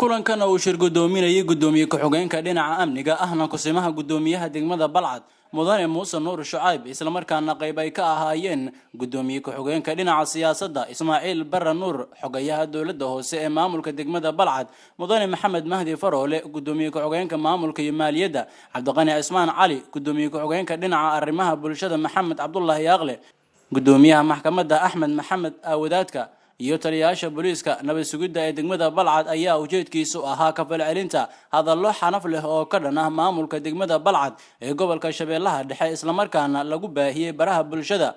kulankan uu shir gudoominayay gudoomiye ku-xigeenka dhinaca amniga ahna kusimaha gudoomiyaha degmada Balcad mudane Muuse Nuur Shucayb isla markaana qayb ay ka ahaayeen gudoomiye ku-xigeenka dhinaca siyaasadda Ismaaciil Barra Nuur xogayaha dawladda hoose ee maamulka degmada Balcad mudane Maxamed Mahdi Faroole gudoomiye ku-xigeenka maamulka iyo maaliyadda Cabdiqani Ismaan Cali gudoomiye ku-xigeenka dhinaca arrimaha bulshada Maxamed Cabdullaahi Yaaqle gudoomiyaha maxkamadda Axmed Maxamed Aawadaadka iyo taliyaasha booliiska nabad sugidda ee degmada Balcad ayaa ujeedkiisu ahaa ka falcelinta hadallo xanaf leh oo ka dhan ah maamulka degmada Balcad ee gobolka Shabeellaha Dhexe isla markaana lagu baahiyay baraha bulshada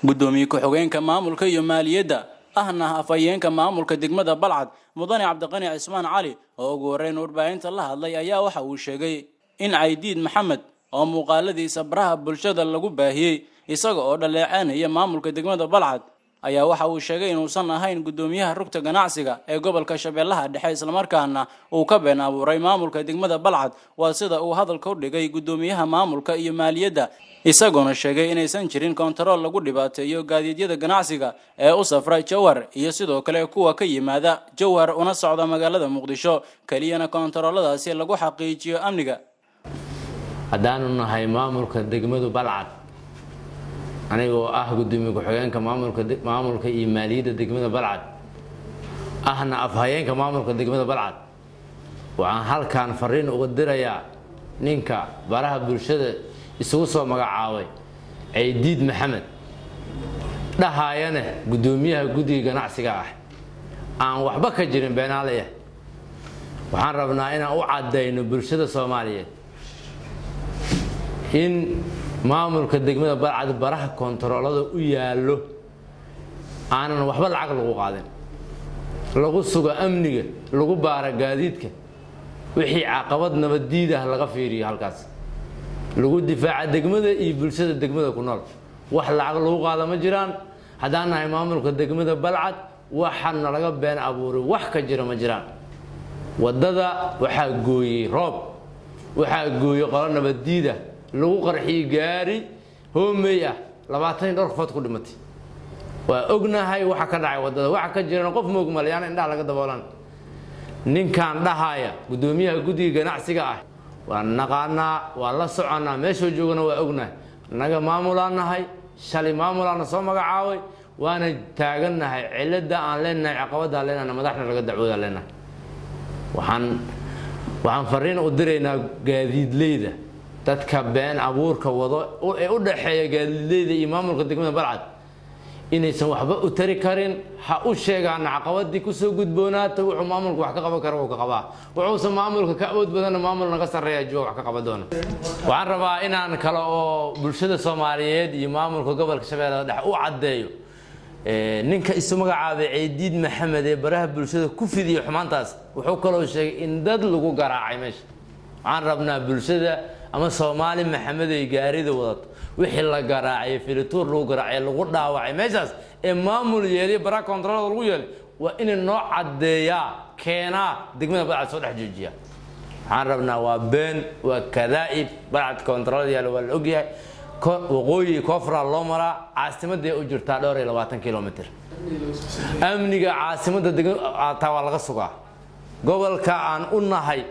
gudoomiye ku-xigeenka maamulka iyo maaliyadda ahna afayeenka maamulka degmada Balcad mudane Cabdiqani Ismaan Cali oo ugu horeyn warbaahinta la hadlay ayaa waxa uu sheegay in Caydiid Maxamed oo muuqaaladiisa baraha bulshada lagu baahiyay isaga oo dhaleecanaya maamulka degmada Balcad ayaa waxa uu sheegay inuusan ahayn gudoomiyaha rugta ganacsiga ee gobolka Shabeellaha Dhexe isla markaana uu ka been abuuray maamulka degmada Balcad waa sida uu hadalka u dhigay gudoomiyaha maamulka iyo maaliyadda isagoo sheegay inaysan jirin kontarool lagu dhibaateeyo gaadiidyada ganacsiga ee u safray Jawhar iyo sidoo kale kuwa ka yimaada Jawhar una socda magaalada Muqdisho kaliyana kontarooladaasi lagu xaqiijiyo amniga hadaan nahay maamulka degmada Balcad anigoo ah gudoomiye ku-xigeenka maamulka iyo maaliyadda degmada Balcad ahna afhayeenka maamulka degmada Balcad waxaan halkaan fariin uga dirayaa ninka baraha bulshada isugu soo magacaabay Caydiid Maxamed dhahaayana gudoomiyaha guddiga ganacsiga ah aan waxba ka jirin beenaaleeya waxaan rabnaa inaan u cadeyno bulshada Soomaaliyeed in maamulka degmada Balcad baraha kontaroolada u yaalo aanan waxba lacag lagu qaadin lagu sugo amniga lagu baara gaadiidka wixii caqabad nabadiid ah laga fiiriyo halkaas lagu difaaca degmada iyo bulshada degmada ku nool wax lacag lagu qaado ma jiraan hadaan nahay maamulka degmada Balcad waxaan laga been abuuray wax ka jira ma jiraan wadada waxa gooyay roob waxa gooyay qolo nabadiid ah lagu qarxiyay gaari hoomay ah 20 dhowr qof ku dhimatay waa ognahay waxa ka dhacay wadada waxa ka jira qof moog malyaan indhaha laga daboolan ninkan dhahaya gudoomiyaha guddiga ganacsiga ah waa naqaana waa la soconaa meesha joogana waa ognahay naga maamulanahay shalay maamulana soo magacaabay waana taaganahay cilada aan leenahay caqabada leenahay madaxna laga dacwooda leenahay waxaan fariin u direynaa gaadiidleyda dadka been abuurka wado ee u dhaxeeya gaadiidleyda iyo maamulka degmada Balcad inaysan waxba u tari karin ha u sheegaan caqabadii ku soo gudboonaata wuxuu maamulku wax ka qaban karo ka qabaa wuxuu maamulka ka awood badan maamul naga sareeya jooga wax ka qaban doona waxaan rabaa inaan kala oo bulshada Soomaaliyeed iyo maamulka gobolka Shabeellaha Dhexe u cadeeyo ninka isu magacaabay Caydiid Maxamed ee baraha bulshada ku fidiyo xumaantaas wuxuu kaloo sheegay in dad lagu garaacay meesha waxaan rabnaa bulshada ama Soomaali Maxamed ay gaarida wadato wixii la garaacay filituur lagu garaacay lagu dhaawacay meeshaas ee maamul yeelay baraha kontaroolada lagu yeelay waa in noo cadeeyaa keena degmada Balcad soo dhex joojiya waxaan rabnaa waa been waa kadaa'ib Balcad kontaroolada yaalo waa la ogyahay waqooyi koonfur loo maraa caasimadda u jirta dhowr iyo 20 kilomitir amniga caasimadda degmada taa laga sugaa gobolka aan u nahay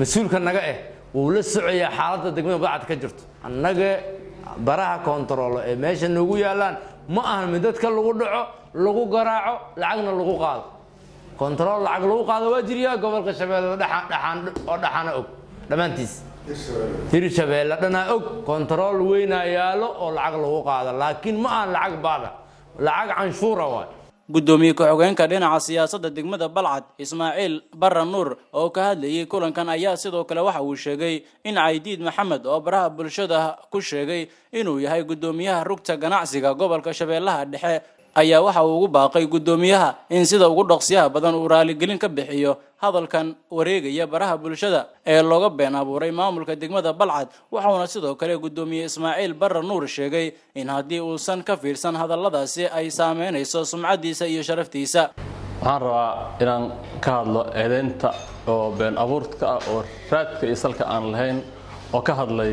مسؤول كنا جاه ولسه يا حالات دقيقة بعد كجرت النجا براها كنترول ماشي نقول يالان ما أهم مدة كل لغو قراعه لعقنا لغو قاض كنترول لعق لغو قاض واجريا قبل كشباب دحان أوك دمانتيس تيري شباب لنا أوك كنترول وين يالو أو لعق لغو قاض لكن ما أهم لعق بعده لعق عن شورا واي gudoomiye ku-xigeenka dhinaca siyaasadda degmada Balcad Ismaaciil Barra Nuur oo ka hadlayay kulankan ayaa sidoo kale waxa uu sheegay in Caydiid Maxamed oo baraha bulshada ku sheegay inuu yahay gudoomiyaha rugta ganacsiga gobolka Shabeellaha Dhexe ayaa waxa uu ugu baaqay gudoomiyaha in sida ugu dhaqsiyaha badan uu raali gelin ka bixiyo hadalkan wareegaya baraha bulshada ee looga been abuuray maamulka degmada Balcad waxaana sidoo kale gudoomiye Ismaaciil Barra Nuur sheegay in haddii uusan ka fiirsan hadalladaasi ay saameynayso sumcadiisa iyo sharaftiisa waxaan rabaa inaan ka hadlo eedeynta oo been abuurka oo raadka iyo salka aan lahayn oo ka hadlay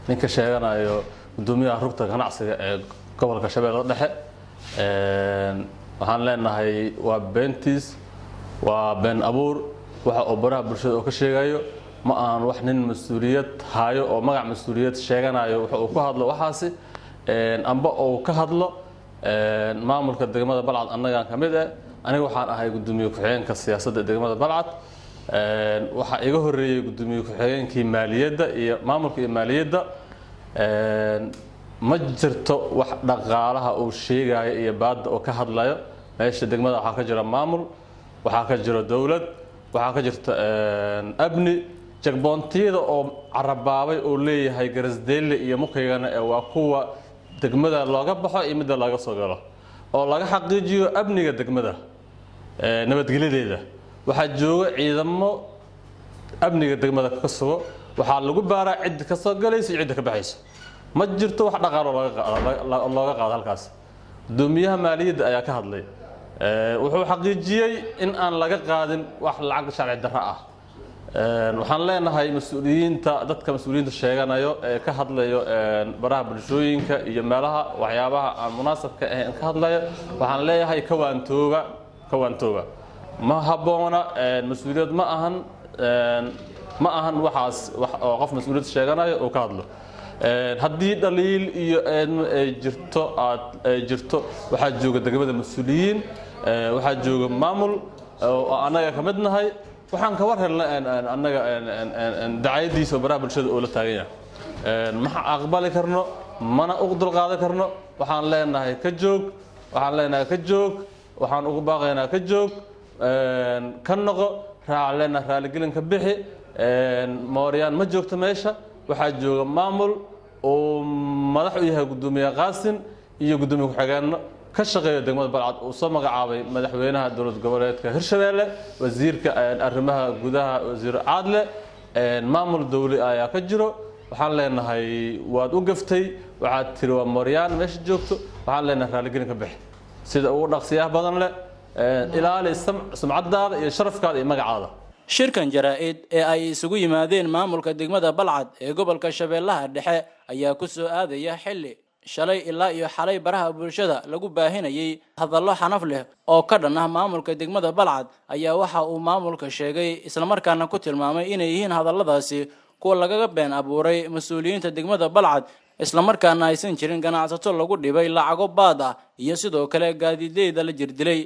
ninka sheeganayo gudoomiyaha rugta ganacsiga ee gobolka Shabeellaha Dhexe waxaan leenahay waa beentiis waa been abuur waxa uu baraha bulshada oo ka sheegayo ma aan wax nin mas'uuliyad haayo oo magac mas'uuliyad sheeganayo waxa uu ku hadlo waxaasi amba uu ka hadlo maamulka degmada Balcad annaga kamid ah aniga waxaan ahay gudoomiye ku-xigeenka siyaasadda degmada Balcad waxa iga horeeyay gudoomiye ku-xigeenkii maaliyadda iyo maamulka iyo maaliyadda ma jirto wax dhaqaalaha uu sheegayo iyo baadda oo ka hadlayo meesha degmada waxa ka jira maamul waxa ka jira dawlad waxa ka jirta abni jagboontiyada oo carabaabay oo leeyahay garasdeelle iyo mukaygana waa kuwa degmada looga baxo iyo mid laga soo galo oo laga xaqiijiyo abniga degmada nabadgelyadeeda waxa jooga ciidamo abniga degmada ka sugo waxa lagu baaraa cid ka soo galaysa cid ka baxaysa ma jirto wax dhaqaale looga qaado halkaas gudoomiyaha maaliyadda ayaa ka hadlay wuxuu xaqiijiyay in aan laga qaadin wax lacag sharci darro ah waxaan leenahay mas'uuliyiinta dadka mas'uuliyiinta sheeganayo ee ka hadlayo baraha bulshooyinka iyo meelaha waxyaabaha aan munaasabka ahayn ka hadlayo waxaan leeyahay kawaantooga ma haboona mas'uuliyad ma ahan waxaas wax oo qof mas'uuliyad sheeganayo oo ka hadlo haddii dhaliil iyo ay jirto waxa jooga degmada mas'uuliyiin waxa jooga maamul oo anaga ka mid nahay waxaan ka war helnay annaga dacayadiisa baraha bulshada oo la taagan yahay ma aqbali karno mana ugu dulqaadan karno waxaan leenahay ka joog waxaan ugu baaqaynaa ka joog ka noqo raaclena raaligelin ka bixi mooryaan ma joogto meesha waxa jooga maamul oo madax u yahay gudoomiye qaasin iyo gudoomiye ku-xigeenno ka shaqeeya degmada Balcad oo soo magacaabay madaxweynaha dowlad goboleedka Hirshabeelle wasiirka arrimaha gudaha wasiir Caadle maamul dawli ayaa ka jiro waxaan leenahay waad u gaftay waxaad tiri waa mooryaan meesha joogto waxaan leenahay raaligelin ka bixi sida ugu dhaqsiyaha badan leh ilaali sumcadaada iyo sharafkaada iyo magacaada shirkan jaraa'id ee ay isugu yimaadeen maamulka degmada Balcad ee gobolka Shabeellaha Dhexe ayaa ku soo aadaya xilli shalay ilaa iyo xalay baraha bulshada lagu baahinayay hadallo xanaf leh oo ka dhan ah maamulka degmada Balcad ayaa waxa uu maamulka sheegay isla markaana ku tilmaamay inay yihiin hadalladaasi kuwa laga been abuuray mas'uuliyiinta degmada Balcad isla markaana aysan jirin ganacsato lagu dhibay lacago baad ah iyo sidoo kale gaadiidleyda la jirdilay